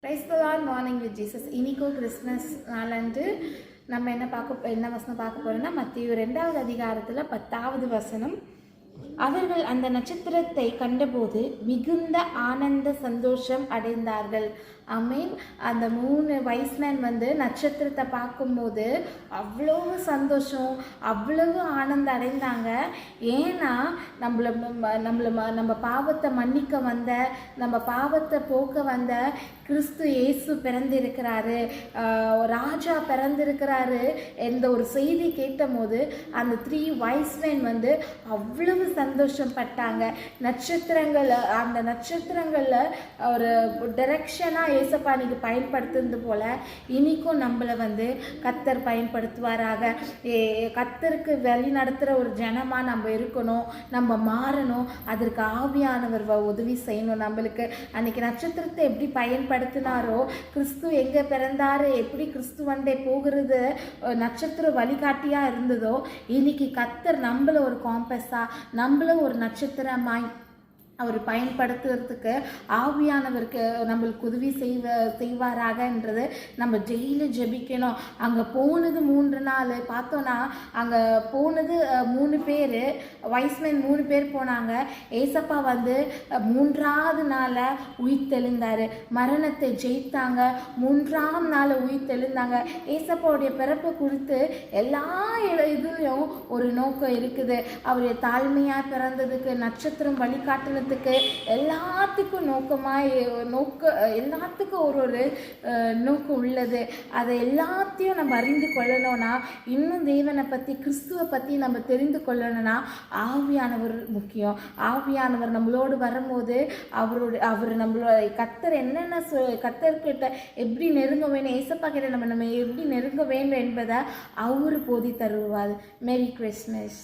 Praise the Lord. Morning with Jesus. இன்னைக்கும் Christmas நாளன்று நம்ம என்ன வசனம் பார்க்க போகிறோம்னா, மத்தேயு 2வது அதிகாரத்தில் 10வது வசனம். அவர்கள் அந்த நட்சத்திரத்தை கண்டபோது மிகுந்த ஆனந்த சந்தோஷம் அடைந்தார்கள். ஆமீன். அந்த 3 வைஸ்மேன் நட்சத்திரத்தை பார்க்கும்போது அவ்வளவு சந்தோஷம், அவ்வளவு ஆனந்தம் அடைந்தாங்க. ஏன்னா நம்ம பாவத்தை மன்னிக்க வந்த, நம்ம பாவத்தை போக்க வந்த கிறிஸ்து இயேசு பிறந்திருக்கிறாரு, ராஜா பிறந்திருக்கிறாரு என்ற ஒரு செய்தி கேட்ட போது அந்த 3 வைஸ்மேன் அவ்வளவு சந்தோஷப்பட்டாங்க. அந்த நட்சத்திரங்களில் ஒரு டைரக்ஷனாக ஏசப்பா நீங்கள் பயன்படுத்துறது போல இனிக்கும் நம்மளை கர்த்தர் பயன்படுத்துவாராக. கர்த்தருக்கு வழி நடத்துகிற ஒரு ஜனமாக நம்ம இருக்கணும், நம்ம மாறணும். அதற்கு ஆவியானவர் உதவி செய்யணும் நம்மளுக்கு. அன்னைக்கு நட்சத்திரத்தை எப்படி பயன்படுத்தினாரோ, கிறிஸ்து எங்கே பிறந்தாரு, எப்படி கிறிஸ்து போகிறது நட்சத்திரம் வழிகாட்டியாக இருந்ததோ, இன்னைக்கு கர்த்தர் நம்மள ஒரு காம்பஸாக, நம்மள ஒரு நட்சத்திரமாய் அவர் பயன்படுத்துறதுக்கு ஆவியானவருக்கு நம்மளுக்கு உதவி செய்வாராகன்றது நம்ம டெய்லி ஜெபிக்கணும். அங்கே போனது 3 நாள் பார்த்தோன்னா, அங்கே போனது 3 பேர் வைஸ்மேன் 3 பேர் போனாங்க. ஏசப்பா 3வது நாளை உயிர் தெளிந்தார், மரணத்தை ஜெயித்தாங்க. 3ஆம் நாள் உயிர் தெளிந்தாங்க. ஏசப்பாவுடைய பிறப்பு குறித்து எல்லா இதுலேயும் ஒரு நோக்கம் இருக்குது. அவருடைய தாழ்மையாக பிறந்ததுக்கு, நட்சத்திரம் வழிகாட்டுனது, எல்லாத்துக்கும் எல்லாத்துக்கும் ஒரு நோக்கம் உள்ளது. அதை எல்லாத்தையும் நம்ம அறிந்து கொள்ளணும்னா, இன்னும் தேவனை பற்றி, கிறிஸ்துவை பற்றி நம்ம தெரிந்து கொள்ளணும்னா ஆவியானவர் முக்கியம். ஆவியானவர் நம்மளோடு வரும்போது அவர் நம்மளோட கர்த்தர் என்னென்ன கர்த்தர்கிட்ட எப்படி நெருங்க வேணும், ஏசப்பா கிட்ட நம்ம எப்படி நெருங்க வேண்டும் என்பதை அவர் போதி தருவார். Merry Christmas.